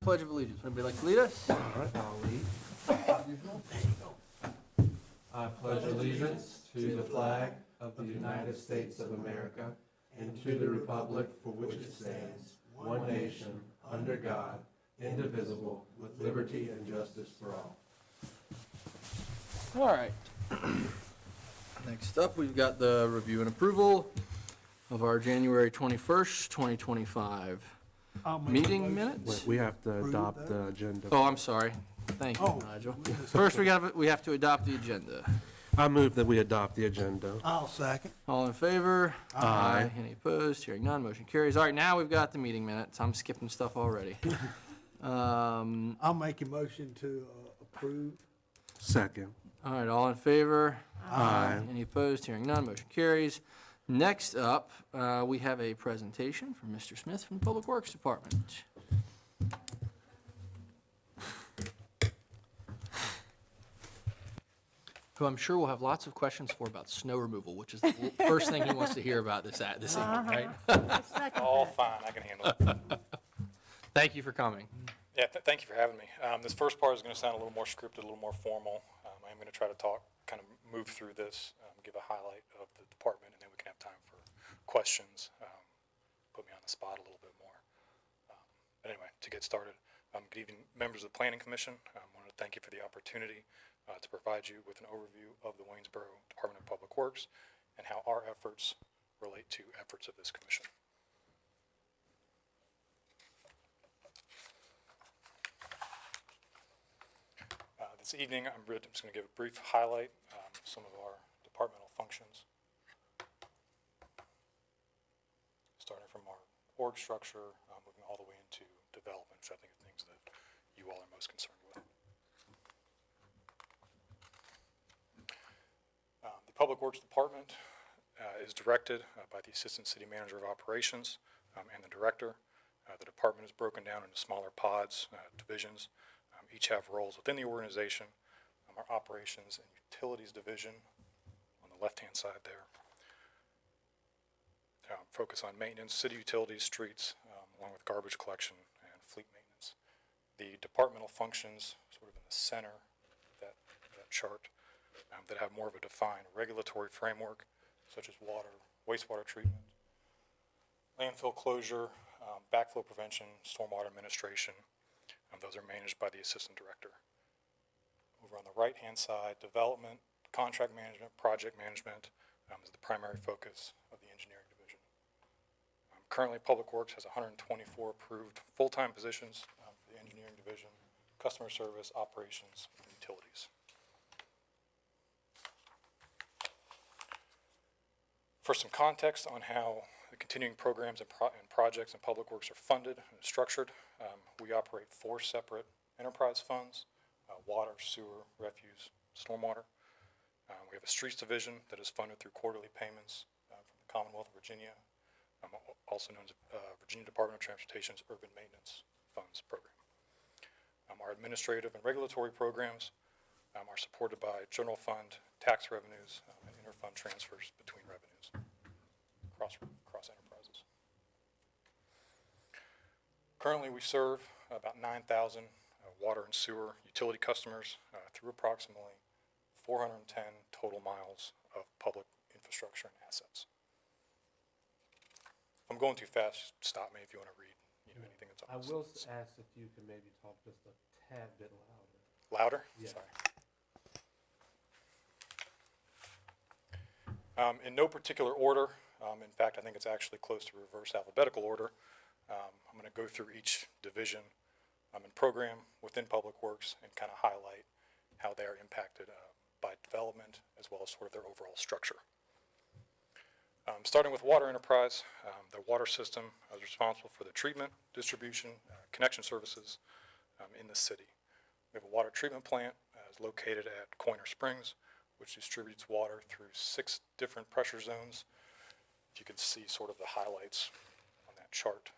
Pledge of Allegiance. Anybody like to lead us? All right, I'll lead. I pledge allegiance to the flag of the United States of America and to the republic for which it stands, one nation, under God, indivisible, with liberty and justice for all. All right. Next up, we've got the review and approval of our January 21st, 2025 meeting minutes. We have to adopt the agenda. Oh, I'm sorry. Thank you, Nigel. First, we have to adopt the agenda. I move that we adopt the agenda. I'll second. All in favor? Aye. Any opposed? Hearing none, motion carries. All right, now we've got the meeting minutes. I'm skipping stuff already. I'll make a motion to approve. Second. All right, all in favor? Aye. Any opposed? Hearing none, motion carries. Next up, we have a presentation from Mr. Smith from the Public Works Department. Who I'm sure will have lots of questions for about snow removal, which is the first thing he wants to hear about this evening, right? All fine, I can handle it. Thank you for coming. Yeah, thank you for having me. This first part is going to sound a little more scripted, a little more formal. I am going to try to kind of move through this, give a highlight of the department, and then we can have time for questions. Put me on the spot a little bit more. But anyway, to get started, good evening, members of the Planning Commission. I want to thank you for the opportunity to provide you with an overview of the Waynesboro Department of Public Works and how our efforts relate to efforts of this commission. This evening, I'm just going to give a brief highlight of some of our departmental functions, starting from our org structure, moving all the way into development, which I think are things that you all are most concerned with. The Public Works Department is directed by the Assistant City Manager of Operations and the Director. The department is broken down into smaller pods, divisions. Each have roles within the organization. Our Operations and Utilities Division on the left-hand side there. Focus on maintenance, city utilities, streets, along with garbage collection and fleet maintenance. The departmental functions sort of in the center of that chart that have more of a defined regulatory framework, such as water, wastewater treatment, landfill closure, backflow prevention, stormwater administration. Those are managed by the Assistant Director. Over on the right-hand side, development, contract management, project management is the primary focus of the engineering division. Currently, Public Works has 124 approved full-time positions for the engineering division, customer service, operations, and utilities. For some context on how the continuing programs and projects in Public Works are funded and structured, we operate 4 separate enterprise funds: water, sewer, refuse, stormwater. We have a streets division that is funded through quarterly payments from the Commonwealth of Virginia, also known as Virginia Department of Transportation's Urban Maintenance Funds Program. Our administrative and regulatory programs are supported by general fund, tax revenues, and interfund transfers between revenues across enterprises. Currently, we serve about 9,000 water and sewer utility customers through approximately 410 total miles of public infrastructure and assets. If I'm going too fast, just stop me if you want to read anything that's on I this. will ask if you can maybe talk just a tad bit louder. Louder? Yeah. Sorry. In no particular order, in fact, I think it's actually close to reverse alphabetical order. I'm going to go through each division and program within Public Works and kind of highlight how they are impacted by development as well as sort of their overall structure. Starting with water enterprise, the water system is responsible for the treatment, distribution, connection services in the city. We have a water treatment plant is located at Coiner Springs, which distributes water through 6 different pressure zones. If you can see sort of the highlights on that chart.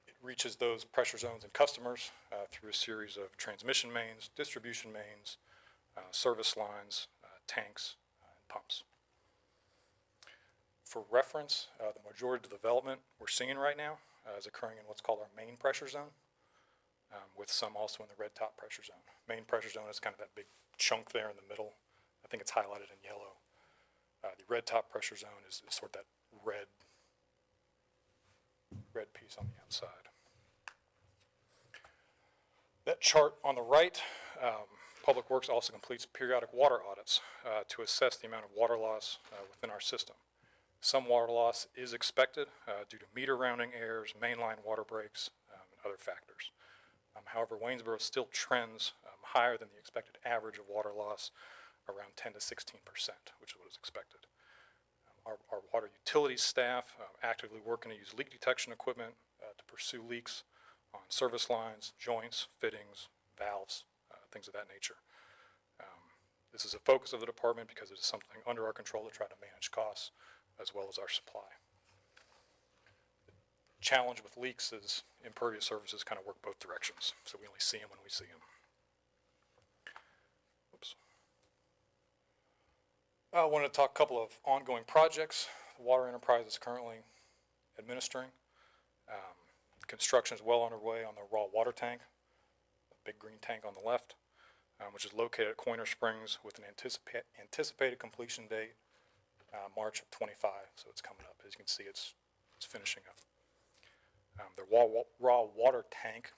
It reaches those pressure zones and customers through a series of transmission mains, distribution mains, service lines, tanks, and pumps. For reference, the majority of the development we're seeing right now is occurring in what's called our main pressure zone, with some also in the red top pressure zone. Main pressure zone is kind of that big chunk there in the middle. I think it's highlighted in yellow. The red top pressure zone is sort of that red piece on the outside. That chart on the right, Public Works also completes periodic water audits to assess the amount of water loss within our system. Some water loss is expected due to meter rounding errors, mainline water breaks, and other factors. However, Waynesboro still trends higher than the expected average of water loss, around 10 to 16%, which is what is expected. Our water utilities staff actively working to use leak detection equipment to pursue leaks on service lines, joints, fittings, valves, things of that nature. This is a focus of the department because it is something under our control to try to manage costs as well as our supply. The challenge with leaks is impervious surfaces kind of work both directions, so we only see them when we see them. Oops. I wanted to talk a couple of ongoing projects the water enterprise is currently administering. Construction is well underway on the raw water tank, the big green tank on the left, which is located at Coiner Springs with an anticipated completion date March of 25, so it's coming up. As you can see, it's finishing up. The raw water tank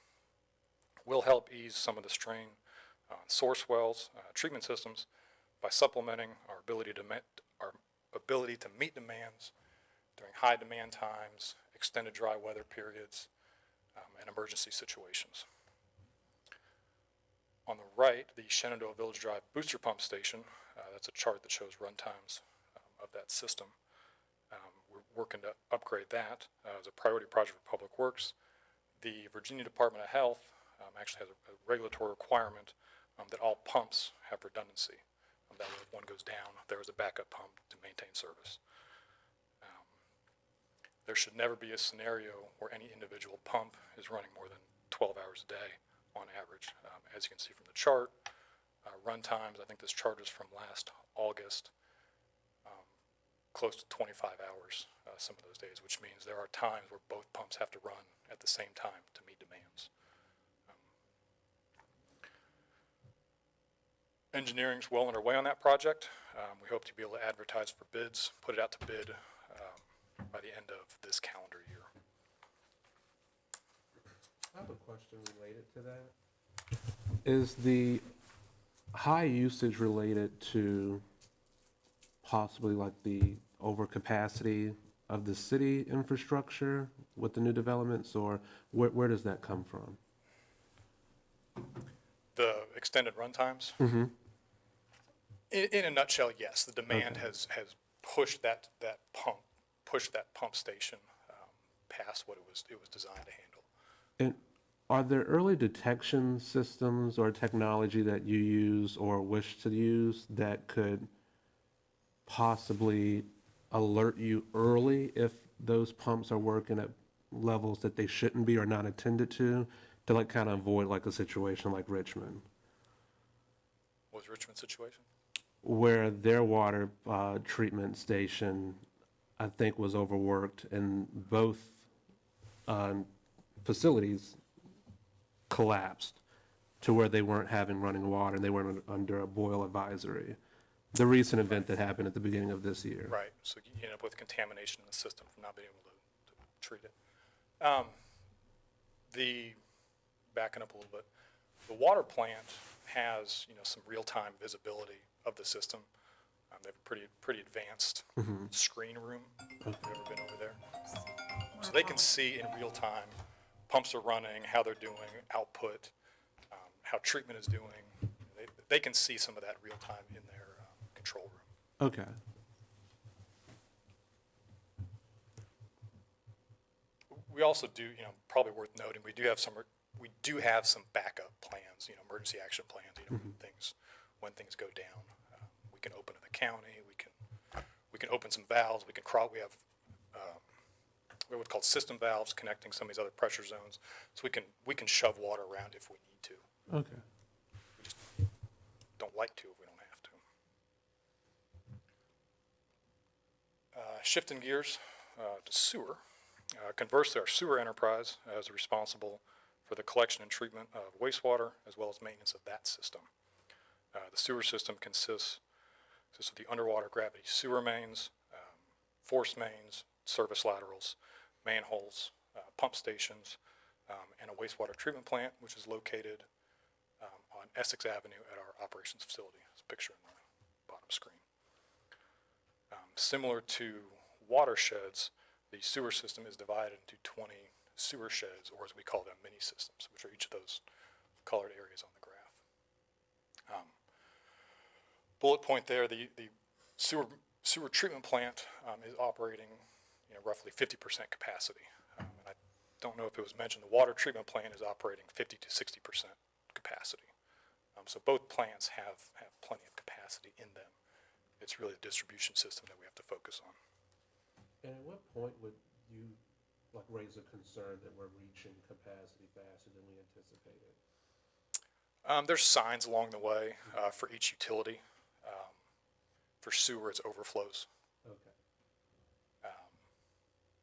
will help ease some of the strain on source wells, treatment systems, by supplementing our ability to meet demands during high demand times, extended dry weather periods, and emergency situations. On the right, the Shenandoah Village Drive booster pump station, that's a chart that shows run times of that system. We're working to upgrade that as a priority project for Public Works. The Virginia Department of Health actually has a regulatory requirement that all pumps have redundancy. That way if one goes down, there is a backup pump to maintain service. There should never be a scenario where any individual pump is running more than 12 hours a day on average. As you can see from the chart, run times, I think this chart is from last August, close to 25 hours some of those days, which means there are times where both pumps have to run at the same time to meet demands. Engineering's well underway on that project. We hope to be able to advertise for bids, put it out to bid by the end of this calendar year. I have a question related to that. Is the high usage related to possibly like the overcapacity of the city infrastructure with the new developments, or where does that come from? The extended run times? Mm-hmm. In a nutshell, yes. The demand has pushed that pump station past what it was designed to handle. And are there early detection systems or technology that you use or wish to use that could possibly alert you early if those pumps are working at levels that they shouldn't be or not intended to like kind of avoid like a situation like Richmond? What was Richmond's situation? Where their water treatment station, I think, was overworked, and both facilities collapsed to where they weren't having running water and they weren't under a boil advisory. The recent event that happened at the beginning of this year. Right. So you end up with contamination in the system from not being able to treat it. Backing up a little bit, the water plant has some real-time visibility of the system. They have a pretty advanced screen room. If you've ever been over there, so they can see in real time pumps are running, how they're doing, output, how treatment is doing. They can see some of that real time in their control room. Okay. We also do, probably worth noting, we do have some backup plans, emergency action plans, when things go down. We can open to the county, we can open some valves, we have what's called system valves connecting some of these other pressure zones, so we can shove water around if we need to. Okay. We just don't like to if we don't have to. Shifting gears to sewer. Conversely, our sewer enterprise is responsible for the collection and treatment of wastewater as well as maintenance of that system. The sewer system consists of the underwater gravity sewer mains, force mains, service laterals, manholes, pump stations, and a wastewater treatment plant, which is located on Essex Avenue at our operations facility. It's a picture in the bottom screen. Similar to watersheds, the sewer system is divided into 20 sewer sheds, or as we call them, mini systems, which are each of those colored areas on the graph. Bullet point there, the sewer treatment plant is operating roughly 50% capacity. And I don't know if it was mentioned, the water treatment plant is operating 50 to 60% capacity. So both plants have plenty of capacity in them. It's really the distribution system that we have to focus on. And at what point would you raise a concern that we're reaching capacity faster than we anticipated? There's signs along the way for each utility. For sewer, it's overflows. Okay.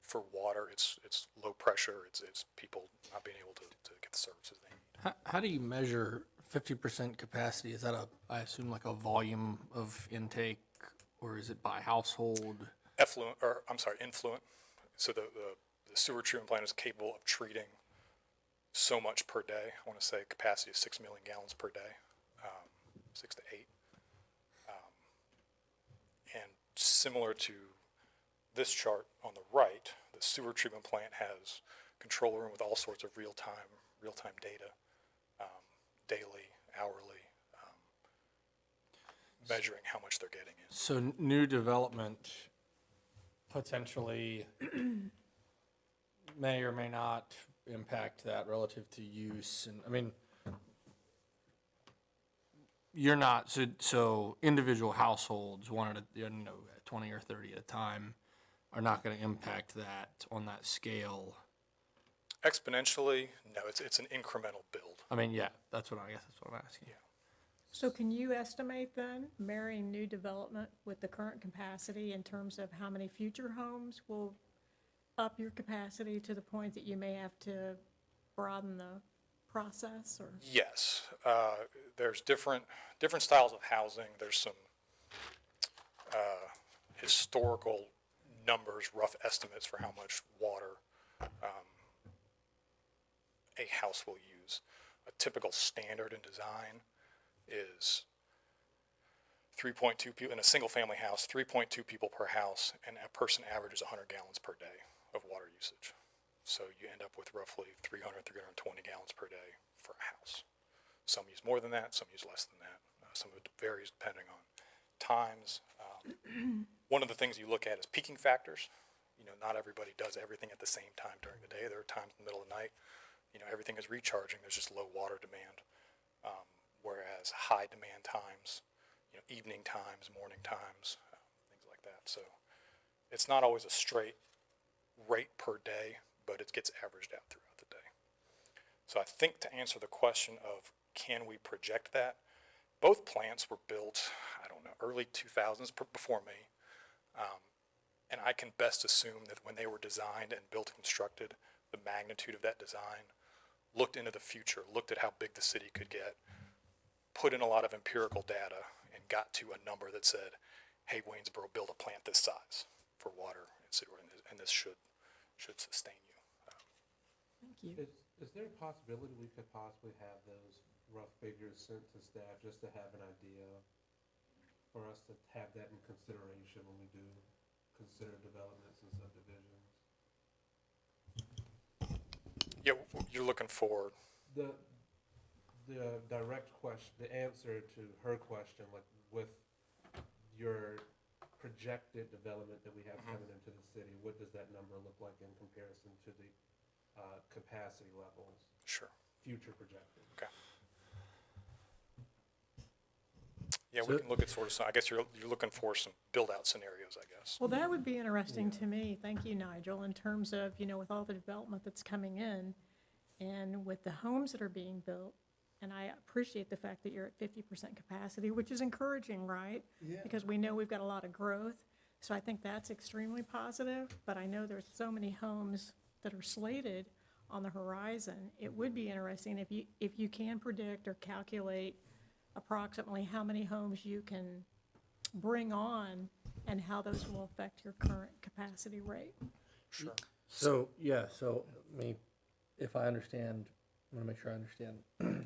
For water, it's low pressure. It's people not being able to get the services they need. How do you measure 50% capacity? Is that I assume like a volume of intake, or is it by household? Influent. So the sewer treatment plant is capable of treating so much per day. I want to say capacity is 6 million gallons per day, 6 to 8. And similar to this chart on the right, the sewer treatment plant has control room with all sorts of real-time data, daily, hourly, measuring how much they're getting in. So new development potentially may or may not impact that relative to use. And I mean, you're not, so individual households, one at a, 20 or 30 at a time, are not going to impact that on that scale. Exponentially, no, it's an incremental build. I mean, yeah, that's what I'm asking. Yeah. So can you estimate then, marrying new development with the current capacity in terms of how many future homes will up your capacity to the point that you may have to broaden the process, or? Yes, there's different styles of housing. There's some historical numbers, rough estimates for how much water a house will use. A typical standard in design is 3.2 people in a single family house, 3.2 people per house, and a person averages 100 gallons per day of water usage. So you end up with roughly 300, 320 gallons per day for a house. Some use more than that, some use less than that. Some of it varies depending on times. One of the things you look at is peaking factors. Not everybody does everything at the same time during the day. There are times in the middle of the night, everything is recharging. There's just low water demand. Whereas high demand times, evening times, morning times, things like that. So it's not always a straight rate per day, but it gets averaged out throughout the day. So I think to answer the question of can we project that, both plants were built, early 2000s before me. And I can best assume that when they were designed and built and constructed, the magnitude of that design looked into the future, looked at how big the city could get, put in a lot of empirical data, and got to a number that said, hey, Waynesboro, build a plant this size for water and sewer, and this should sustain you. Thank you. Is there a possibility we could possibly have those rough figures sent to staff just to have an idea, for us to have that in consideration when we do consider developments and subdivisions? Yeah, you're looking for The direct question, the answer to her question, with your projected development that we have coming into the city, what does that number look like in comparison to the capacity levels? Sure. Future projected. Okay. Yeah, we can look at I guess you're looking for some build-out scenarios, I guess. Well, that would be interesting to me. Thank you, Nigel, in terms of, with all the development that's coming in and with the homes that are being built. And I appreciate the fact that you're at 50% capacity, which is encouraging, right? Yeah. Because we know we've got a lot of growth. So I think that's extremely positive, but I know there's so many homes that are slated on the horizon. It would be interesting if you can predict or calculate approximately how many homes you can bring on and how those will affect your current capacity rate. Sure. So, yeah, so, I mean, if I understand, I want to make sure I understand.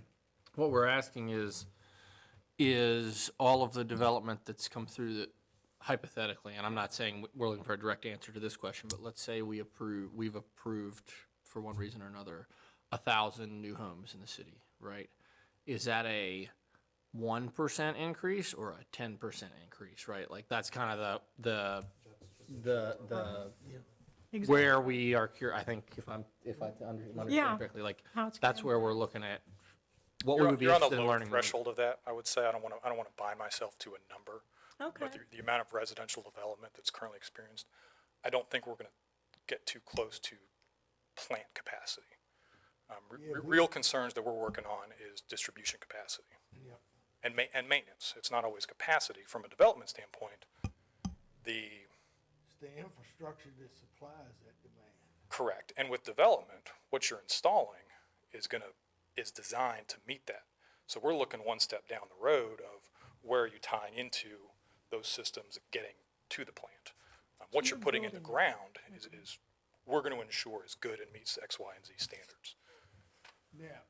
What we're asking is all of the development that's come through that, hypothetically, and I'm not saying we're looking for a direct answer to this question, but let's say we've approved, for one reason or another, 1,000 new homes in the city, right? Is that a 1% increase or a 10% increase, right? Like, that's kind of the Exactly. where we are I think if I understand Yeah. correctly, like, How it's that's gonna where we're looking at, what we You're, would be you're on the interested in lower learning. threshold of that, I would say. I don't want to bind myself to a number. Okay. But the amount of residential development that's currently experienced, I don't think we're going to get too close to plant capacity. Real concerns that we're working on is distribution capacity and maintenance. It's not always capacity from a development standpoint. It's the infrastructure that supplies that demand. Correct. And with development, what you're installing is designed to meet that. So we're looking one step down the road of where are you tying into those systems getting to the plant. What you're putting in the ground is we're going to ensure is good and meets X, Y, and Z standards. Now,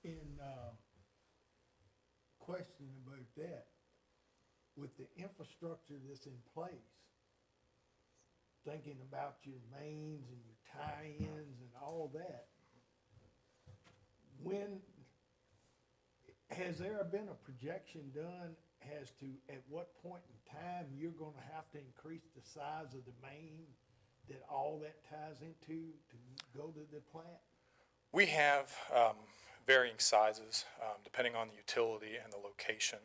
in question about that, with the infrastructure that's in place, thinking about your mains and your tie-ins and all that, has there been a projection done as to at what point in time you're gonna have to increase the size of the main that all that ties into to go to the plant? We have varying sizes depending on the utility and the location.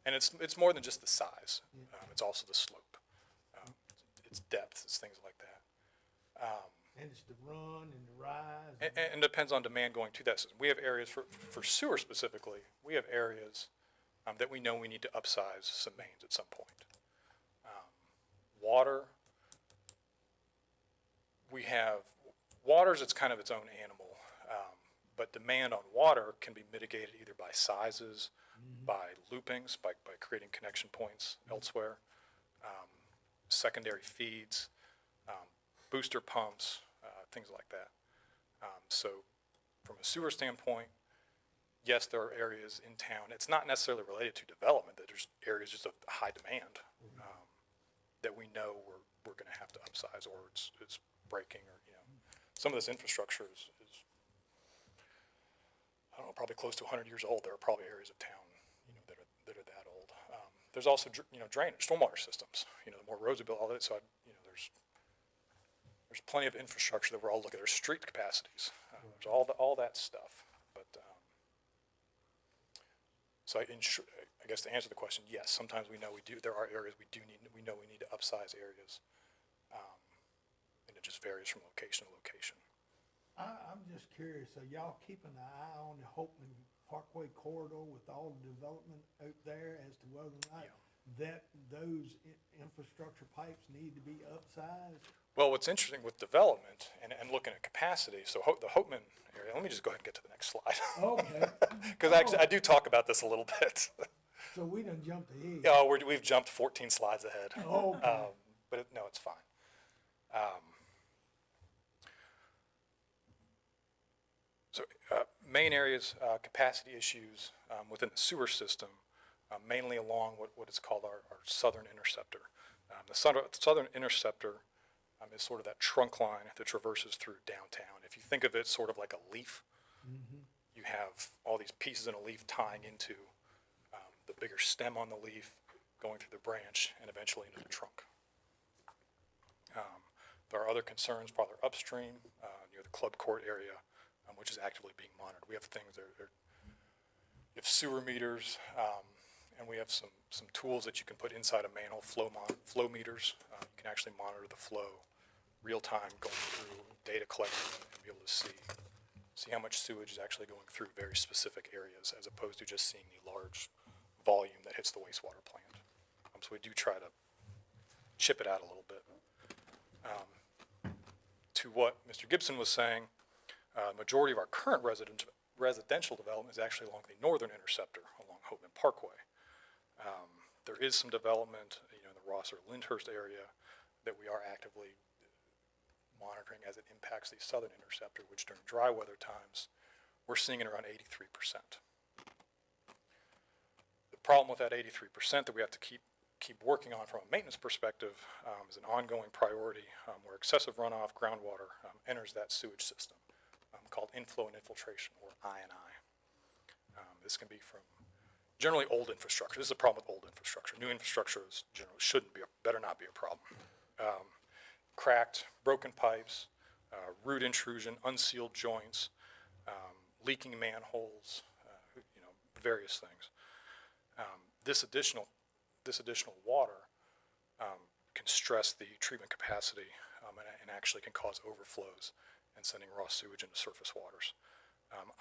And it's more than just the size. It's also the slope. It's depth, it's things like that. And it's the run and the rise. And depends on demand going to that system. We have areas for sewer specifically, we have areas that we know we need to upsize some mains at some point. Water, water's it's kind of its own animal. But demand on water can be mitigated either by sizes, by loopings, by creating connection points elsewhere, secondary feeds, booster pumps, things like that. So from a sewer standpoint, yes, there are areas in town. It's not necessarily related to development, that there's areas just of high demand that we know we're going to have to upsize, or it's breaking, or some of this infrastructure is I don't know, probably close to 100 years old. There are probably areas of town that are that old. There's also drainage, stormwater systems. The more roads we build, all that. So there's plenty of infrastructure that we're all looking at. There's street capacities. There's all that stuff. But so I guess to answer the question, yes, sometimes we know there are areas we know we need to upsize areas, and it just varies from location to location. I'm just curious, are y'all keeping an eye on the Hopeman Parkway corridor with all the development out there as to whether or not that those infrastructure pipes need to be upsized? Well, what's interesting with development and looking at capacity, so the Hopeman area, let me just go ahead and get to the next slide. Okay. Because actually, I do talk about this a little bit. So we done jumped ahead. We've jumped 14 slides ahead. Okay. But no, it's fine. So main areas, capacity issues within the sewer system, mainly along what is called our southern interceptor. The southern interceptor is sort of that trunk line that traverses through downtown. If you think of it sort of like a leaf, you have all these pieces in a leaf tying into the bigger stem on the leaf, going through the branch, and eventually into the trunk. There are other concerns farther upstream near the club court area, which is actively being monitored. We have things you have sewer meters, and we have some tools that you can put inside a manhole, flow meters. You can actually monitor the flow real time, going through data collection, and be able to see how much sewage is actually going through very specific areas, as opposed to just seeing the large volume that hits the wastewater plant. So So we do try to chip it out a little bit. To what Mr. Gibson was saying, majority of our current residential development is actually along the northern interceptor along Hopeman Parkway. There is some development, in the Ross or Lyndhurst area that we are actively monitoring as it impacts the southern interceptor, which during dry weather times, we're seeing it around 83%. The problem with that 83% that we have to keep working on from a maintenance perspective is an ongoing priority where excessive runoff groundwater enters that sewage system called inflow and infiltration, or I&I. This can be from generally old infrastructure. This is a problem with old infrastructure. New infrastructure is generally better not be a problem. Cracked, broken pipes, root intrusion, unsealed joints, leaking manholes, various things. This additional water can stress the treatment capacity and actually can cause overflows and sending raw sewage into surface waters.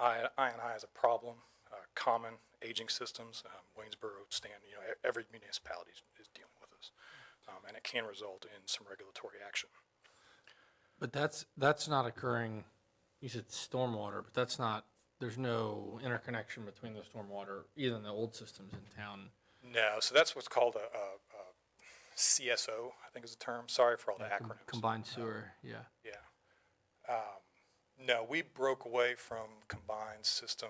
I&I is a problem, common aging systems. Waynesboro every municipality is dealing with this, and it can result in some regulatory action. But that's not occurring, you said stormwater, but there's no interconnection between the stormwater, either in the old systems in town. No, so that's what's called a CSO, I think is the term. Sorry for all the acronyms. Combined sewer, yeah. Yeah. No, we broke away from combined system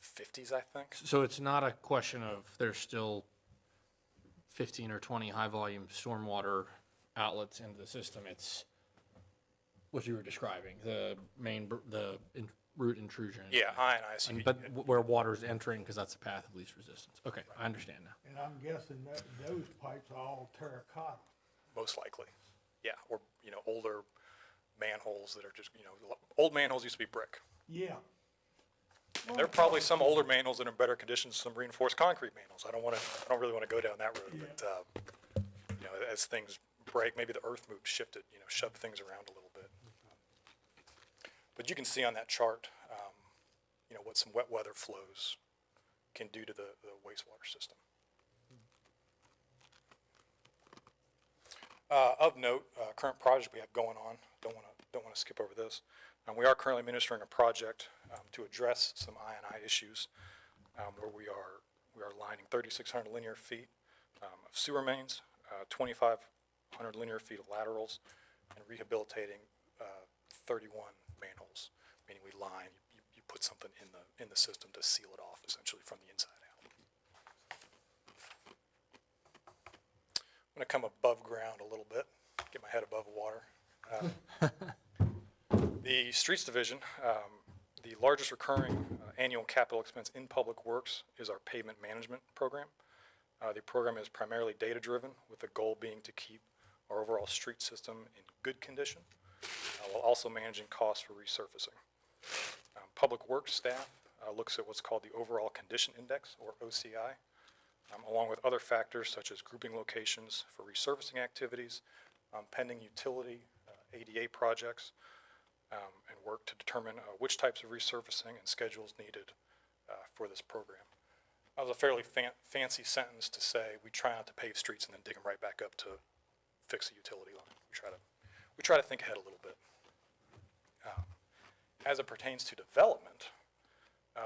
50s, I think. So it's not a question of there's still 15 or 20 high-volume stormwater outlets into the system. It's what you were describing, the root intrusion. Yeah, I&I. But where water's entering, because that's the path of least resistance. Okay, I understand now. And I'm guessing that those pipes are all terracotta. Most likely. Yeah, or, older manholes that are just, old manholes used to be brick. Yeah. And there are probably some older manholes that are in better condition, some reinforced concrete manholes. I don't really want to go down that road, Yeah. but, as things break, maybe the earth moved, shifted, shoved things around a little bit. But you can see on that chart, what some wet weather flows can do to the wastewater system. Of note, current project we have going on, don't want to skip over this. We are currently administering a project to address some I&I issues where we are lining 3,600 linear feet of sewer mains, 2,500 linear feet of laterals, and rehabilitating 31 manholes, meaning we line, you put something in the system to seal it off essentially from the inside out. I'm going to come above ground a little bit, get my head above water. The Streets Division, the largest recurring annual capital expense in Public Works is our pavement management program. The program is primarily data-driven, with the goal being to keep our overall street system in good condition, while also managing costs for resurfacing. Public Works staff looks at what's called the Overall Condition Index, or OCI, along with other factors such as grouping locations for resurfacing activities, pending utility, ADA projects, and work to determine which types of resurfacing and schedules needed for this program. That was a fairly fancy sentence to say we try not to pave streets and then dig them right back up to fix a utility line. We try to think ahead a little bit. As it pertains to development,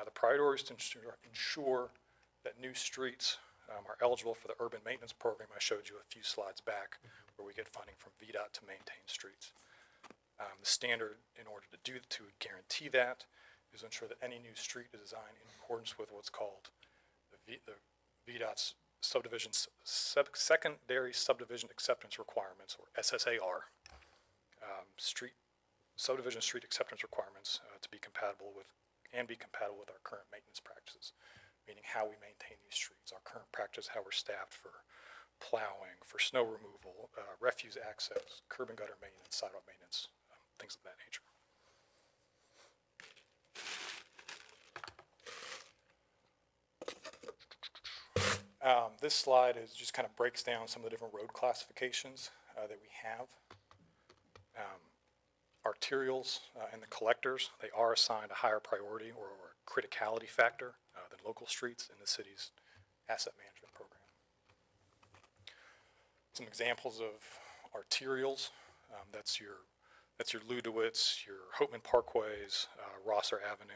the priority is to ensure that new streets are eligible for the urban maintenance program I showed you a few slides back, where we get funding from VDOT to maintain streets. The standard in order to guarantee that is to ensure that any new street is designed in accordance with what's called the VDOT's secondary subdivision acceptance requirements, or SSAR, subdivision street acceptance requirements to be compatible with our current maintenance practices, meaning how we maintain these streets, our current practice, how we're staffed for plowing, for snow removal, refuse access, curb and gutter maintenance, sidewalk maintenance, things of that nature. This slide just kind of breaks down some of the different road classifications that we have. Arterials and the collectors, they are assigned a higher priority or criticality factor than local streets in the city's asset management program. Some examples of arterials, that's your Ludowitz, your Hopeman Parkways, Rosser Avenue.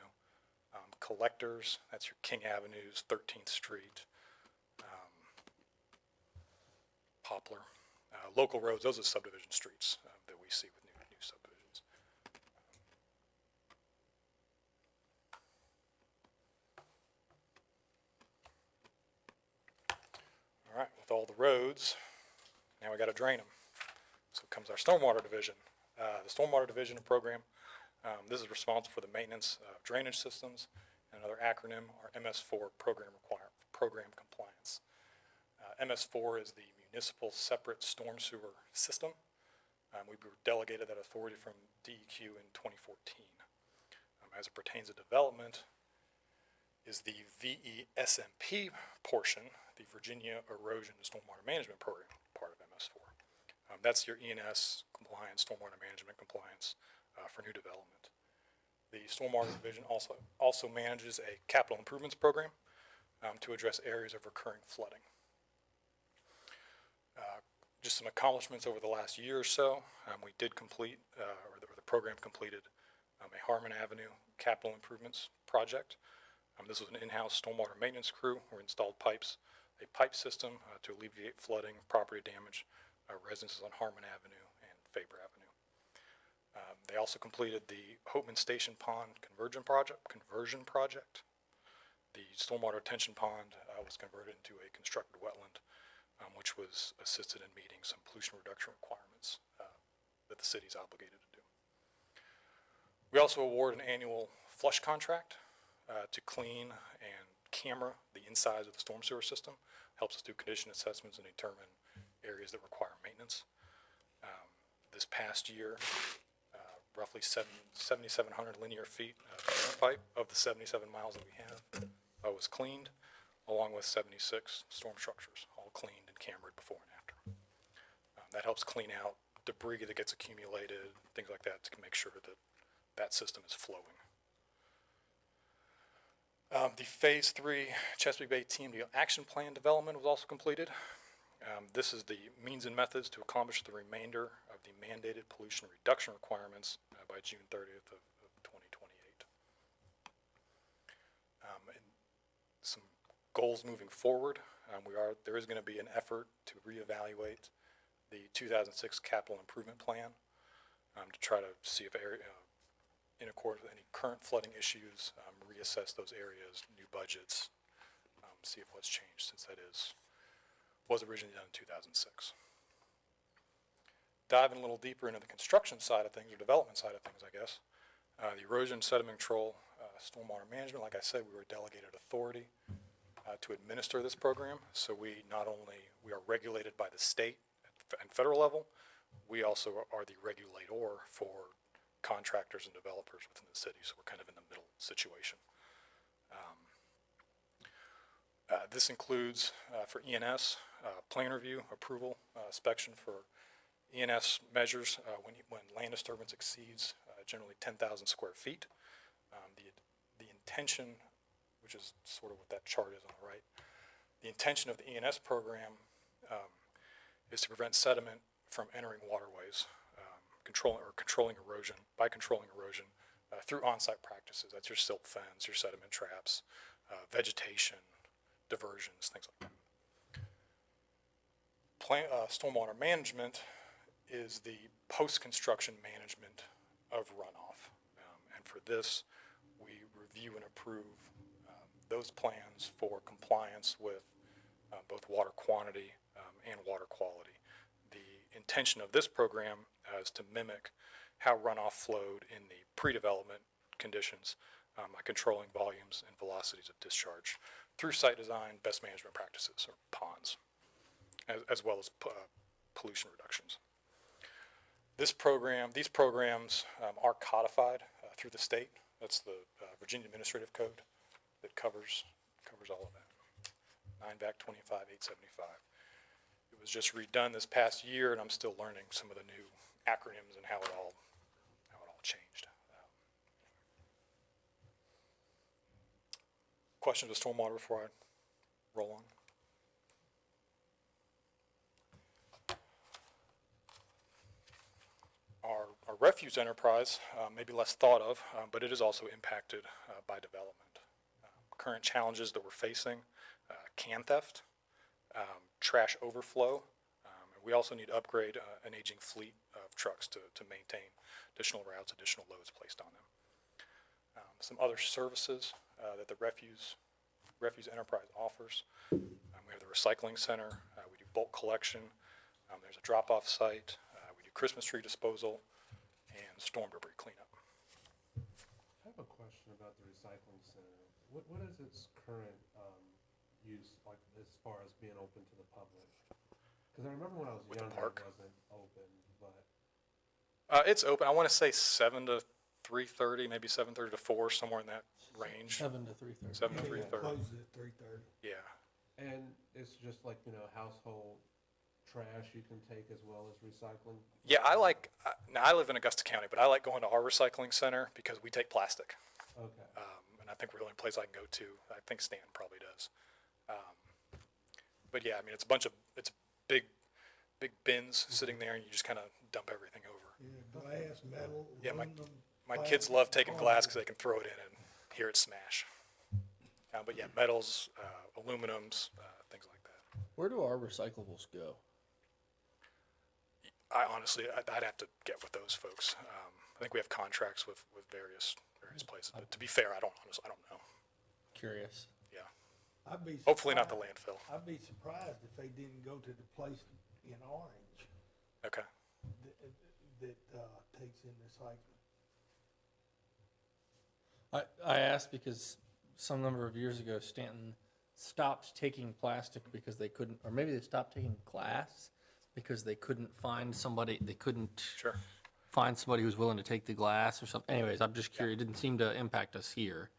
Collectors, that's your King Avenues, 13th Street, Poplar. Local roads, those are subdivision streets that we see with new subdivisions. All right, with all the roads, now we got to drain them. So comes our stormwater division. The stormwater division program, this is responsible for the maintenance of drainage systems, and another acronym, our MS4 program compliance. MS4 is the Municipal Separate Storm Sewer System. We were delegated that authority from DEQ in 2014. As it pertains to development, is the VESMP portion, the Virginia Erosion and Stormwater Management Program, part of MS4. That's your E&S compliance, stormwater management compliance for new development. The Stormwater Division also manages a capital improvements program to address areas of recurring flooding. Just some accomplishments over the last year or so. We did complete, or the program completed, a Harmon Avenue capital improvements project. This was an in-house stormwater maintenance crew who installed a pipe system to alleviate flooding, property damage, residences on Harmon Avenue and Faber Avenue. They also completed the Hopeman Station Pond conversion project. The stormwater retention pond was converted into a constructed wetland, which was assisted in meeting some pollution reduction requirements that the city's obligated to do. We also award an annual flush contract to clean and camera the insides of the storm sewer system. Helps us do condition assessments and determine areas that require maintenance. This past year, roughly 7,700 linear feet of pipe of the 77 miles that we have was cleaned, along with 76 storm structures, all cleaned and cambered before and after. That helps clean out debris that gets accumulated, things like that, to make sure that that system is flowing. The Phase 3 Chesapeake Bay TMD Action Plan development was also completed. This is the means and methods to accomplish the remainder of the mandated pollution reduction requirements by June 30th of 2028. And some goals moving forward. There is going to be an effort to reevaluate the 2006 capital improvement plan to try to see if in accordance with any current flooding issues, reassess those areas, new budgets, see if what's changed since that was originally done in 2006. Diving a little deeper into the construction side of things, or development side of things, I guess. The erosion sediment control, stormwater management, like I said, we were delegated authority to administer this program. So we are regulated by the state and federal level. We also are the regulator for contractors and developers within the city. So we're kind of in the middle situation. This includes for E&S, plan review, approval, inspection for E&S measures when land disturbance exceeds generally 10,000 square feet. The intention, which is sort of what that chart is on the right, the intention of the E&S program is to prevent sediment from entering waterways, controlling erosion through on-site practices. That's your silt fence, your sediment traps, vegetation, diversions, things like that. Stormwater management is the post-construction management of runoff. And for this, we review and approve those plans for compliance with both water quantity and water quality. The intention of this program is to mimic how runoff flowed in the pre-development conditions by controlling volumes and velocities of discharge through site design, best management practices, or ponds, as well as pollution reductions. These programs are codified through the state. That's the Virginia Administrative Code that covers all of that. 9 VAC 25-875. It was just redone this past year, and I'm still learning some of the new acronyms and how it all changed. Questions of stormwater before I roll on? refuse enterprise, maybe less thought of, but it is also impacted by development. Current challenges that we're facing, can theft, trash overflow. We also need to upgrade an aging fleet of trucks to maintain additional routes, additional loads placed on them. Some other services that the refuse enterprise offers. We have the recycling center. We do bulk collection. There's a drop-off site. We do Christmas tree disposal and storm debris cleanup. I have a question about the recycling center. What is its current use, like as far as being open to the public? Because I remember when I was With the younger, park? it wasn't open, but It's open. I want to say 7 to 3:30, maybe 7:30 to 4, somewhere in that range. 7 to 3:30. 7 to Yeah, it 3:30. closes at 3:30. Yeah. and it's just like, household trash you can take as well as recycling. Yeah, now I live in Augusta County, but I like going to our recycling center because we take plastic. Okay. And I think we're the only place I can go to. I think Stan probably does. But yeah, I mean, it's big bins sitting there, and you just kind of dump everything over. Yeah, glass, metal, Yeah, aluminum. My kids love taking glass because they can throw it in and hear it smash. But yeah, metals, aluminums, things like that. Where do our recyclables go? I honestly, I'd have to get with those folks. I think we have contracts with various places. But to be fair, I don't know. Curious. Yeah, I'd be hopefully not the surprised- landfill. I'd be surprised if they didn't go to the place in Orange Okay. that takes in recycling. I asked because some number of years ago, Stanton stopped taking plastic because they couldn't, or maybe they stopped taking glass because they couldn't find somebody, Sure. find somebody who was willing to take the glass or something. Anyways, I'm just curious. It didn't seem to impact us here.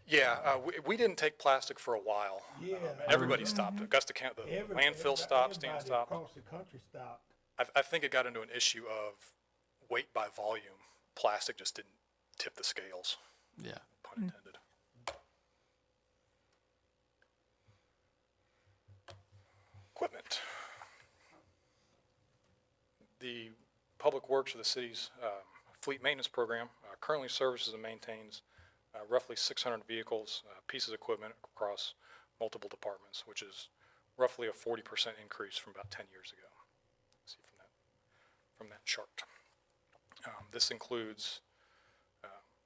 Yeah, we didn't take plastic for a while. Yeah. Everybody stopped. Augusta County, the landfill stopped, Stanton Everybody stopped. across the country stopped. I think it got into an issue of weight by volume. Plastic just didn't tip the scales, Yeah. pun intended. Equipment. The Public Works of the city's fleet maintenance program currently services and maintains roughly 600 vehicles, pieces of equipment across multiple departments, which is roughly a 40% increase from about 10 years ago. See from that chart. This includes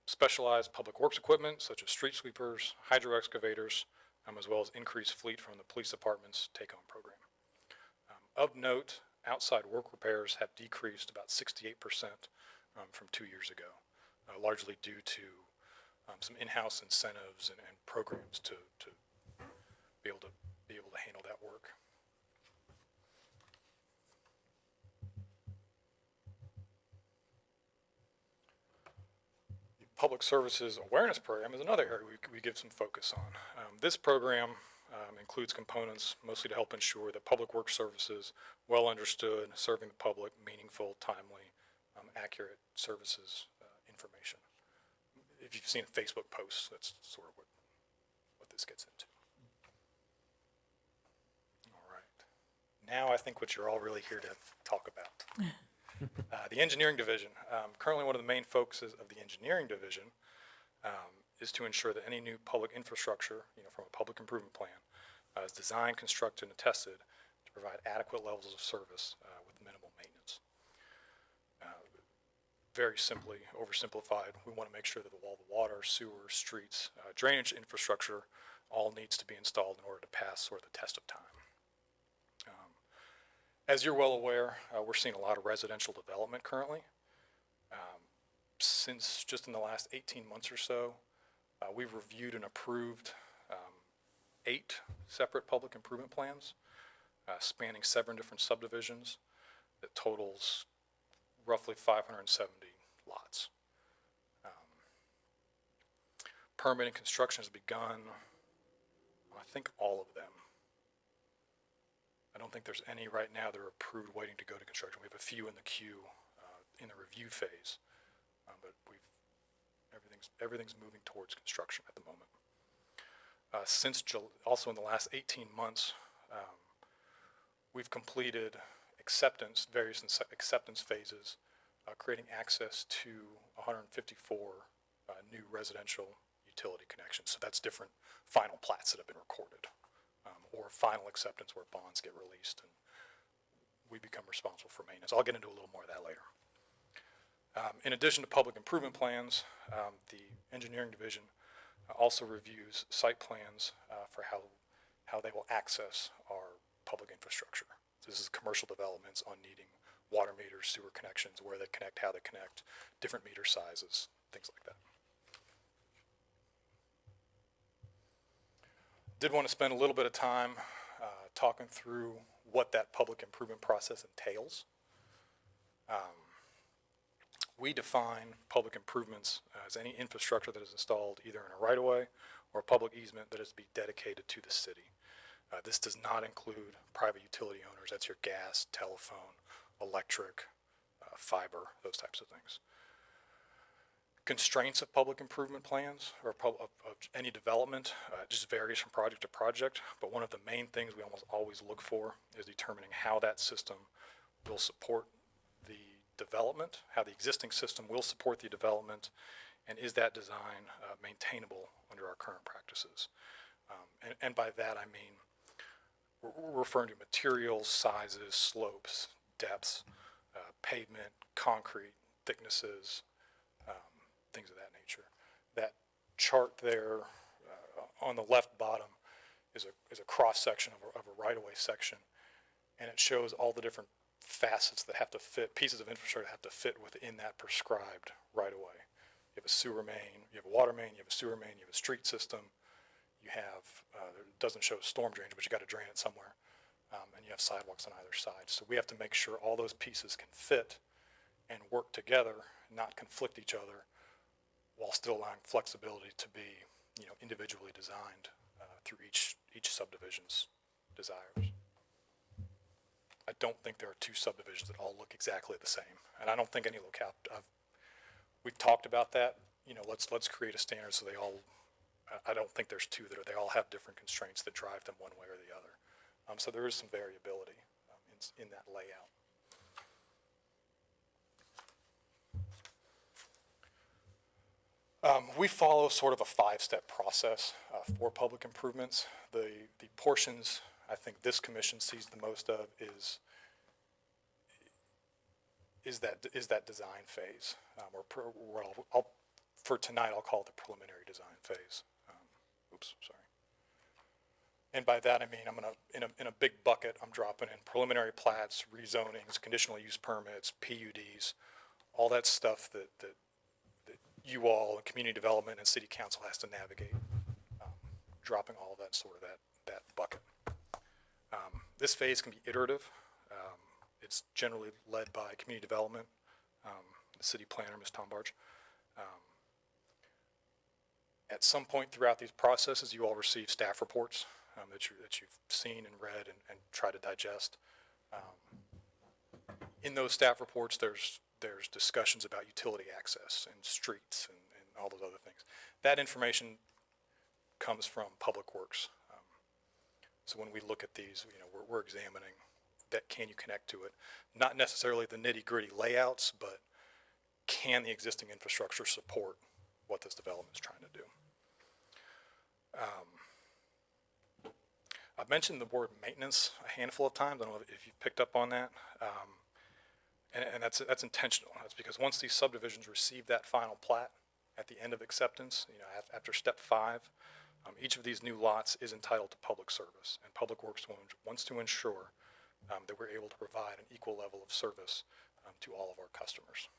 specialized public works equipment such as street sweepers, hydro excavators, as well as increased fleet from the police department's take-home program. Of note, outside work repairs have decreased about 68% from 2 years ago, largely due to some in-house incentives and programs to be able to handle that work. The Public Services Awareness Program is another area we give some focus on. This program includes components mostly to help ensure that public works services well understood, serving the public meaningful, timely, accurate services information. If you've seen a Facebook post, that's sort of what this gets into. All right. Now I think what you're all really here to talk about. The engineering division. Currently one of the main focuses of the engineering division is to ensure that any new public infrastructure, from a public improvement plan, is designed, constructed, and tested to provide adequate levels of service with minimal maintenance. Very simply, oversimplified, we want to make sure that all the water, sewer, streets, drainage infrastructure all needs to be installed in order to pass sort of the test of time. As you're well aware, we're seeing a lot of residential development currently. Since just in the last 18 months or so, we've reviewed and approved 8 separate public improvement plans spanning 7 different subdivisions that totals roughly 570 lots. Permitting construction has begun, I think all of them. I don't think there's any right now that are approved waiting to go to construction. We have a few in the queue in the review phase, but everything's moving towards construction at the moment. Also in the last 18 months, we've completed various acceptance phases creating access to 154 new residential utility connections. So that's different final plats that have been recorded, or final acceptance where bonds get released and we become responsible for maintenance. I'll get into a little more of that later. In addition to public improvement plans, the engineering division also reviews site plans for how they will access our public infrastructure. This is commercial developments on needing water meters, sewer connections, where they connect, how they connect, different meter sizes, things like that. Did want to spend a little bit of time talking through what that public improvement process entails. We define public improvements as any infrastructure that is installed either in a right-of-way or a public easement that is to be dedicated to the city. This does not include private utility owners. That's your gas, telephone, electric, fiber, those types of things. Constraints of public improvement plans or of any development just varies from project to project, but one of the main things we almost always look for is determining how that system will support the development, how the existing system will support the development, and is that design maintainable under our current practices. And by that I mean we're referring to materials, sizes, slopes, depths, pavement, concrete, thicknesses, things of that nature. That chart there on the left bottom is a cross section of a right-of-way section, and it shows all the different facets that have to fit, pieces of infrastructure that have to fit within that prescribed right-of-way. You have a sewer main, you have a water main, you have a sewer main, you have a street system, you have, it doesn't show storm drainage, but you got to drain it somewhere, and you have sidewalks on either side. So we have to make sure all those pieces can fit and work together, not conflict each other, while still allowing flexibility to be, individually designed through each subdivision's desires. I don't think there are two subdivisions that all look exactly the same, and I don't think any locale. We've talked about that. Let's create a standard so they all. I don't think there's two that they all have different constraints that drive them one way or the other. So there is some variability in that layout. We follow sort of a 5-step process for public improvements. The portions I think this commission sees the most of is that design phase, for tonight I'll call it the preliminary design phase. And by that I mean I'm gonna in a big bucket I'm dropping in preliminary plats, rezonings, conditional use permits, PUDs, all that stuff that you all, and community development and city council has to navigate, dropping all of that sort of that bucket. This phase can be iterative. It's generally led by community development, the city planner, Ms. Tombarge. At some point throughout these processes, you all receive staff reports that you've seen and read and try to digest. In those staff reports, there's discussions about utility access and streets and all those other things. That information comes from Public Works. So when we look at these, we're examining that, can you connect to it? Not necessarily the nitty-gritty layouts, but can the existing infrastructure support what this development is trying to do? I've mentioned the word maintenance a handful of times. I don't know if you've picked up on that. And that's intentional. That's because once these subdivisions receive that final plat at the end of acceptance, after step 5, each of these new lots is entitled to public service, and Public Works wants to ensure that we're able to provide an equal level of service to all of our customers.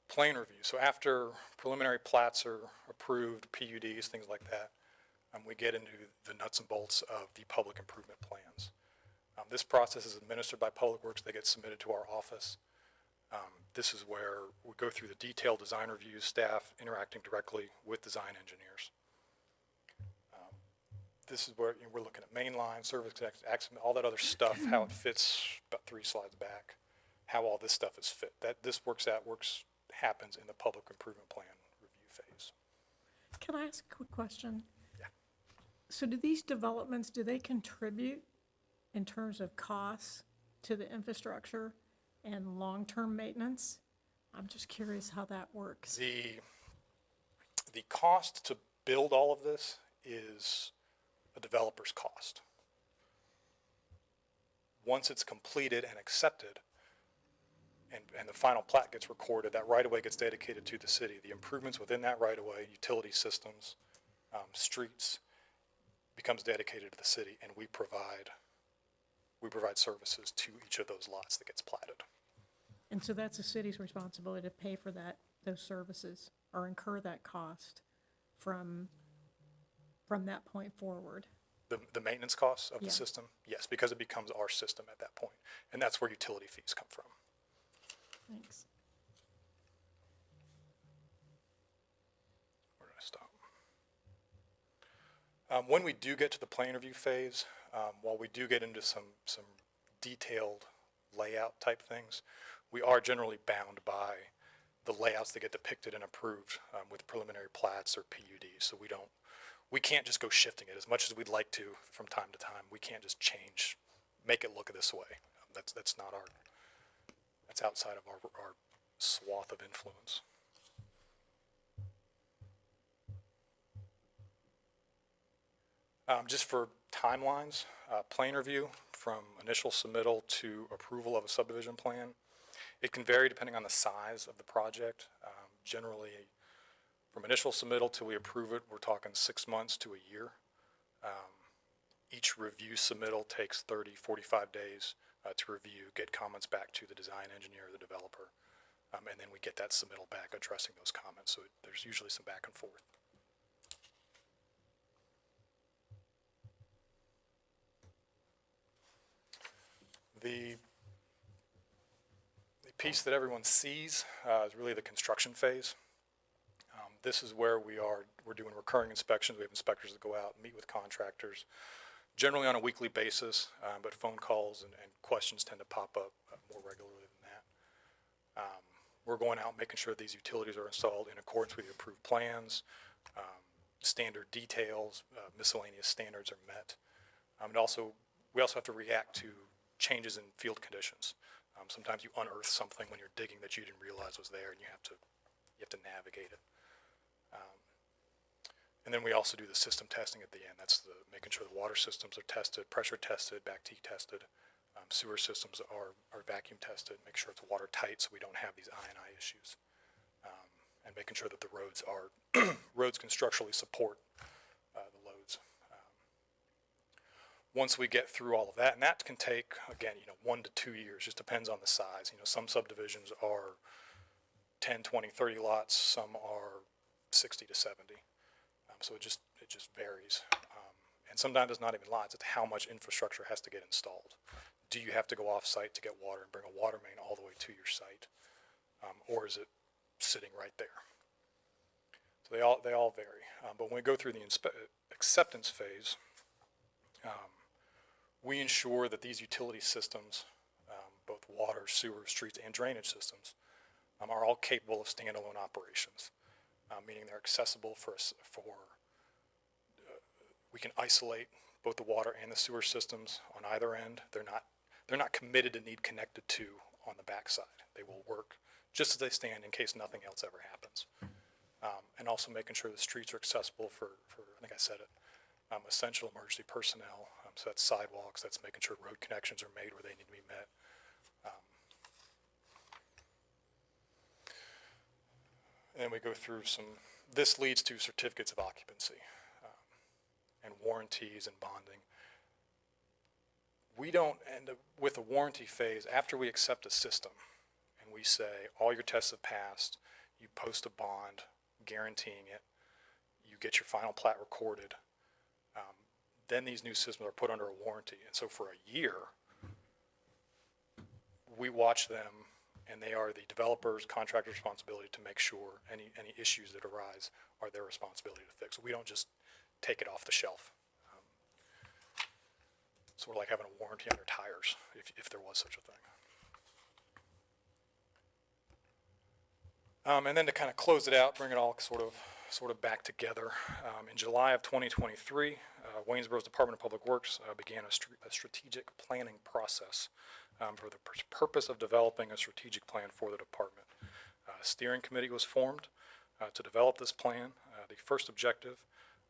Plan review. So after preliminary plats are approved, PUDs, things like that, we get into the nuts and bolts of the public improvement plans. This process is administered by Public Works. They get submitted to our office. This is where we go through the detailed design reviews, staff interacting directly with design engineers. This is where we're looking at main line, service connection, all that other stuff, how it fits, about 3 slides back, how all this stuff is fit. This happens in the public improvement plan review phase. Can I ask a quick question? Yeah. So do these developments, do they contribute in terms of costs to the infrastructure and long-term maintenance? I'm just curious how that works. The cost to build all of this is a developer's cost. Once it's completed and accepted, and the final plat gets recorded, that right-of-way gets dedicated to the city. The improvements within that right-of-way, utility systems, streets, becomes dedicated to the city, and we provide services to each of those lots that gets platted. And so that's the city's responsibility to pay for those services or incur that cost from that point forward. The maintenance costs of Yeah. the system, yes, because it becomes our system at that point, and that's where utility fees come from. Thanks. Where did I stop? When we do get to the plan review phase, while we do get into some detailed layout type things, we are generally bound by the layouts that get depicted and approved with preliminary plats or PUDs. So we can't just go shifting it as much as we'd like to from time to time. We can't just make it look this way. That's not that's outside of our swath of influence. Just for timelines, plan review from initial submittal to approval of a subdivision plan. It can vary depending on the size of the project. Generally, from initial submittal till we approve it, we're talking 6 months to a year. Each review submittal takes 30, 45 days to review, get comments back to the design engineer or the developer, and then we get that submittal back addressing those comments. So there's usually some back and forth. The piece that everyone sees is really the construction phase. This is where we're doing recurring inspections. We have inspectors that go out and meet with contractors, generally on a weekly basis, but phone calls and questions tend to pop up more regularly than that. We're going out and making sure these utilities are installed in accordance with the approved plans, standard details, miscellaneous standards are met. And we also have to react to changes in field conditions. Sometimes you unearth something when you're digging that you didn't realize was there, and you have to navigate it. And then we also do the system testing at the end. That's making sure the water systems are tested, pressure tested, back-T tested. Sewer systems are vacuum tested, make sure it's watertight so we don't have these I&I issues. And making sure that the roads can structurally support the loads. Once we get through all of that, and that can take, again, 1 to 2 years, just depends on the size. Some subdivisions are 10, 20, 30 lots, some are 60 to 70. So it just varies. And sometimes it's not even lots, it's how much infrastructure has to get installed. Do you have to go off-site to get water and bring a water main all the way to your site? Or is it sitting right there? So they all vary. But when we go through the acceptance phase, we ensure that these utility systems, both water, sewer, streets, and drainage systems, are all capable of standalone operations, meaning they're accessible we can isolate both the water and the sewer systems on either end. They're not committed to need connected to on the backside. They will work just as they stand in case nothing else ever happens. And also making sure the streets are accessible for I think I said it, essential emergency personnel. So that's sidewalks, that's making sure road connections are made where they need to be met. And we go through this leads to certificates of occupancy and warranties and bonding. We don't end up with a warranty phase after we accept a system and we say all your tests have passed, you post a bond guaranteeing it, you get your final plat recorded, then these new systems are put under a warranty. And so for a year, we watch them, and they are the developer's contractor's responsibility to make sure any issues that arise are their responsibility to fix. We don't just take it off the shelf. So we're like having a warranty on your tires, if there was such a thing. And then to kind of close it out, bring it all sort of sort of back together. In July of 2023, Waynesboro's Department of Public Works began a strategic planning process for the purpose of developing a strategic plan for the department. A steering committee was formed to develop this plan. The first objective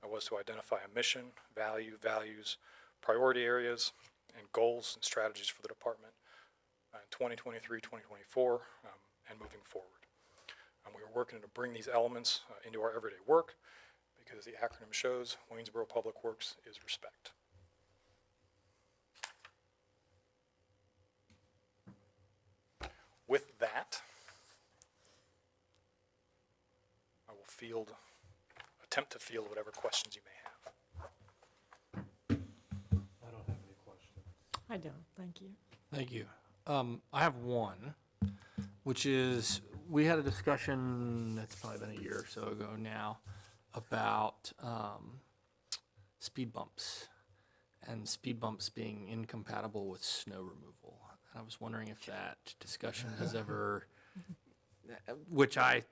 was to identify a mission, values, priority areas, and goals and strategies for the department in 2023, 2024, and moving forward. We are working to bring these elements into our everyday work because, as the acronym shows, Waynesboro Public Works is respect. With that, I will attempt to field whatever questions you may have. I don't have any questions. I don't, thank you. Thank you. I have one, which is, we had a discussion, that's probably been a year or so ago now, about speed bumps and speed bumps being incompatible with snow removal. And I was wondering if that discussion has ever, which I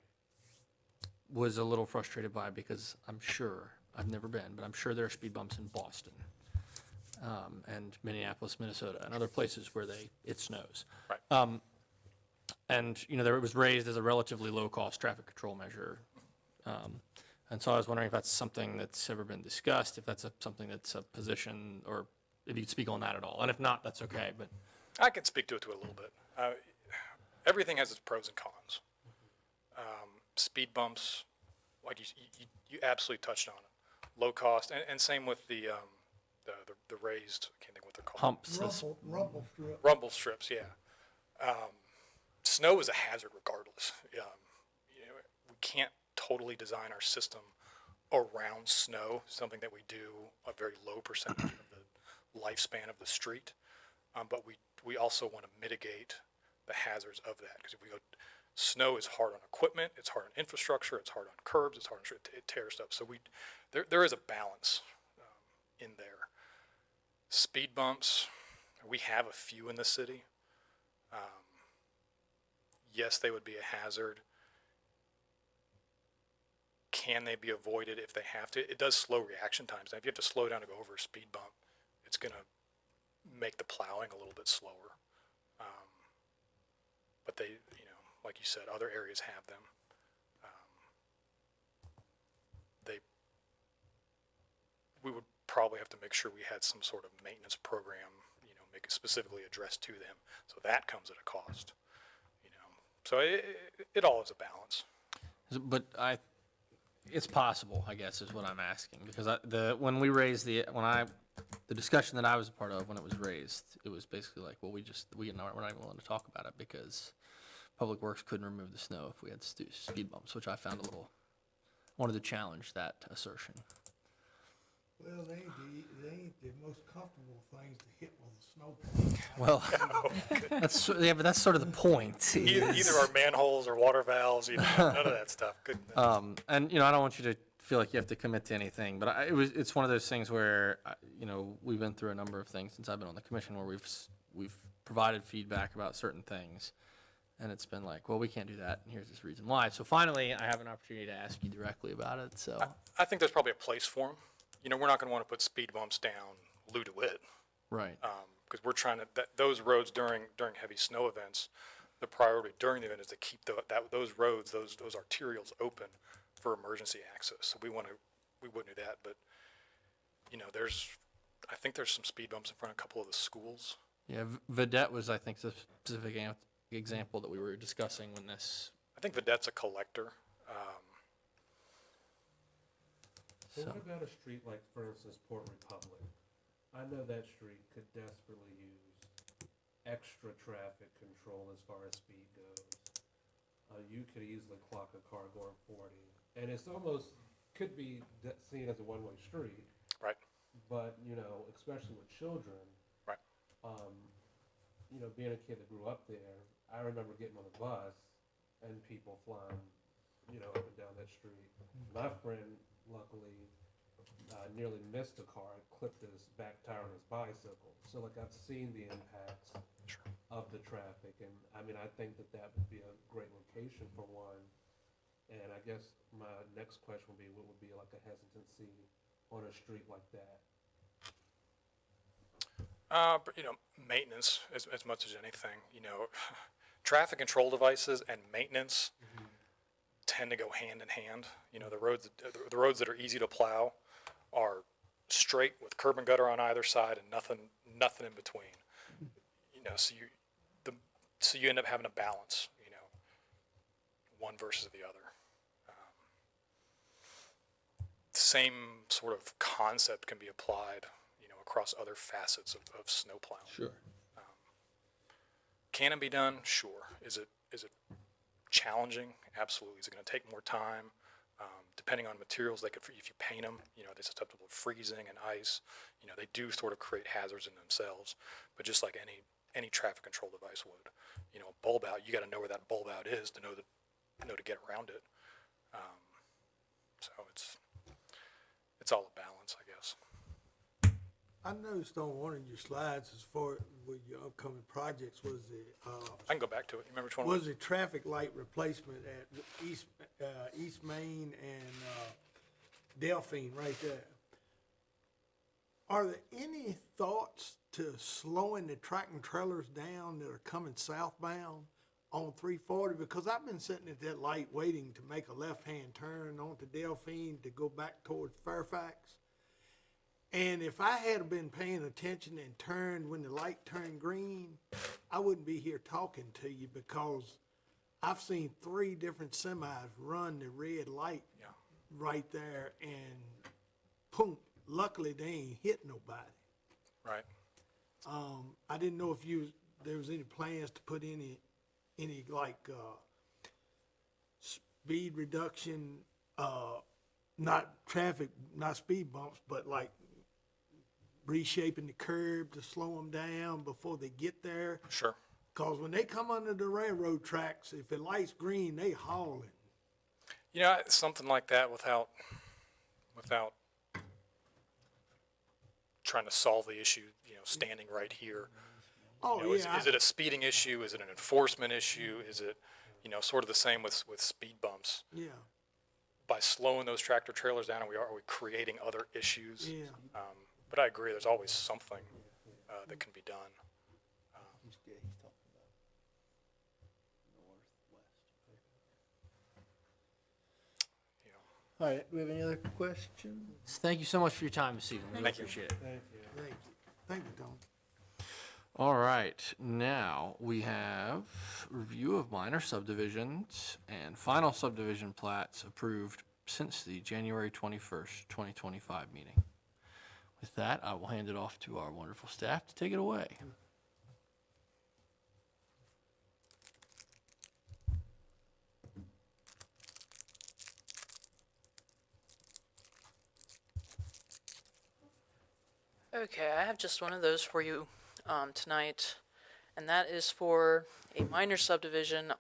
was a little frustrated by, because I'm sure, I've never been, but I'm sure there are speed bumps in Boston and Minneapolis, Minnesota, and other places where it snows. Right. And, you know, it was raised as a relatively low-cost traffic control measure. And so I was wondering if that's something that's ever been discussed, if that's something that's a position, or if you could speak on that at all. And if not, that's okay, but. I can speak to it a little bit. Everything has its pros and cons. Speed bumps, like you absolutely touched on it. Low cost, and same with the raised, I can't think what they're called. Humps. Rumble strip. Rumble strips, yeah. Snow is a hazard regardless. You know, we can't totally design our system around snow, something that we do a very low percentage of the lifespan of the street. But we also want to mitigate the hazards of that, because if we go, snow is hard on equipment, it's hard on infrastructure, it's hard on curbs, it's hard on it tears stuff. So there is a balance in there. Speed bumps, we have a few in the city. Yes, they would be a hazard. Can they be avoided if they have to? It does slow reaction times. Now, if you have to slow down to go over a speed bump, it's going to make the plowing a little bit slower. But they, you know, like you said, other areas have them. We would probably have to make sure we had some sort of maintenance program, you know, make it specifically addressed to them. So that comes at a cost, you know. So it all is a balance. But it's possible, I guess, is what I'm asking, because when we raised the discussion that I was a part of when it was raised, it was basically like, well, we're not even willing to talk about it because Public Works couldn't remove the snow if we had speed bumps, which I found wanted to challenge that assertion. Well, they ain't the most comfortable things to hit with a snowball. Well, but that's sort of the point. Either our manholes or water valves, you know, none of that stuff. Good. And, you know, I don't want you to feel like you have to commit to anything, but it's one of those things where, you know, we've been through a number of things since I've been on the commission where we've provided feedback about certain things, and it's been like, well, we can't do that, and here's this reason why. So finally, I have an opportunity to ask you directly about it. So I think there's probably a place for them. You know, we're not going to want to put speed bumps down Lou DeWitt. right. Because we're trying to, those roads during heavy snow events, the priority during the event is to keep those roads, those arterials open for emergency access. So we wouldn't do that, but, you know, I think there's some speed bumps in front of a couple of the schools. Yeah, Vedette was, I think, the specific example that we were discussing when this. I think Vedette's a collector. So what about a street like, for instance, Port Republic? I know that street could desperately use extra traffic control as far as speed goes. You could easily clock a car going 40, and it's almost could be seen as a one-way street. Right. But you know, especially with children. Right. You know, being a kid that grew up there, I remember getting on the bus and people flying, you know, up and down that street. My friend, luckily, nearly missed a car and clipped his back tire on his bicycle. So, like, I've seen the impacts of the traffic, and I mean, I think that would be a great location for one. And I guess my next question would be, what would be like a hesitancy on a street like that? But, maintenance as much as anything, traffic control devices and maintenance tend to go hand in hand. The roads that are easy to plow are straight with curb and gutter on either side and nothing in between. So you end up having a balance, one versus the other. Same sort of concept can be applied, across other facets of snow plowing. Sure. Can it be done? Sure. Is it challenging? Absolutely. Is it going to take more time? Depending on materials, if you paint them, they're susceptible to freezing and ice. They do sort of create hazards in themselves. But just like any traffic control device would, a bulb out, you got to know where that bulb out is to know to get around it. So it's all a balance, I guess. I noticed on one of your slides as far with your upcoming projects was I can go back to it. You remember which one? was the traffic light replacement at East Main and Delphine right there. Are there any thoughts to slowing the tractor trailers down that are coming southbound on 340? Because I've been sitting at that light waiting to make a left-hand turn onto Delphine to go back towards Fairfax. And if I had been paying attention and turned when the light turned green, I wouldn't be here talking to you, because I've seen 3 different semis run the red light right there, and boom, luckily they ain't hit nobody. Right. I didn't know if there was any plans to put any like speed reduction, not speed bumps, but like reshaping the curb to slow them down before they get there. Sure. Because when they come under the railroad tracks, if it lights green, they hauling. Something like that without trying to solve the issue, standing right here. Oh, Is it a speeding issue? Is it an enforcement issue? Is it, sort of the same with speed bumps? Yeah, By slowing those tractor trailers down, are we creating other issues? yeah. But I agree, there's always something that can be done. All right, do we have any other questions? Thank you so much for your time this evening. Really Thank you. appreciate it. Thank you. Thank you. Thank you, Tom. All right, now we have review of minor subdivisions and final subdivision plats approved since the January 21st, 2025 meeting. With that, I will hand it off to our wonderful staff to take it away. Okay, I have just one of those for you tonight, and that is for a minor subdivision.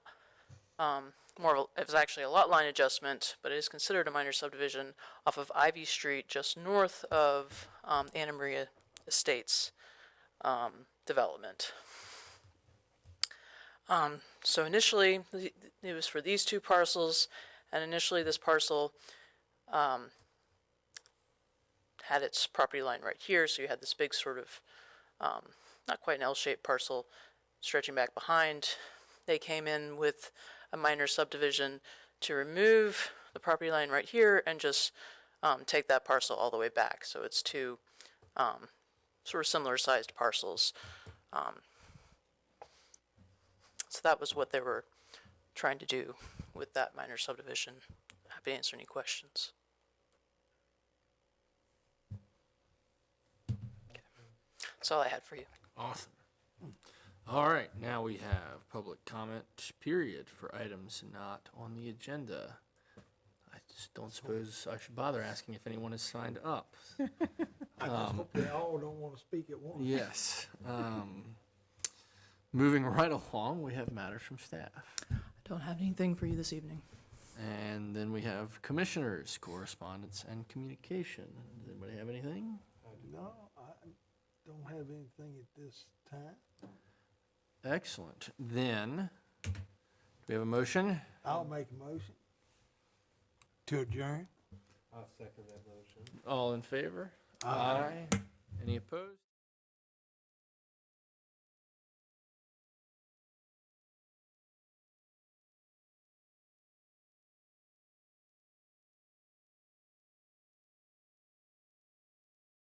It was actually a lot line adjustment, but it is considered a minor subdivision off of Ivy Street, just north of Anna Maria Estates development. So initially, it was for these 2 parcels, and initially this parcel had its property line right here, so you had this big sort of, not quite an L-shaped parcel stretching back behind. They came in with a minor subdivision to remove the property line right here and just take that parcel all the way back. So it's 2 sort of similar sized parcels. So that was what they were trying to do with that minor subdivision. Happy to answer any questions. That's all I had for you. Awesome. All right, now we have public comment period for items not on the agenda. I just don't suppose I should bother asking if anyone has signed up. I just hope they all don't want to speak at once. Yes. Moving right along, we have matters from staff. I don't have anything for you this evening. And then we have commissioners, correspondence, and communication. Does anybody have anything? No, I don't have anything at this time. Excellent. Then, do we have a motion? I'll make a motion. To adjourn? I'll second that motion. All in favor? Aye. Any opposed?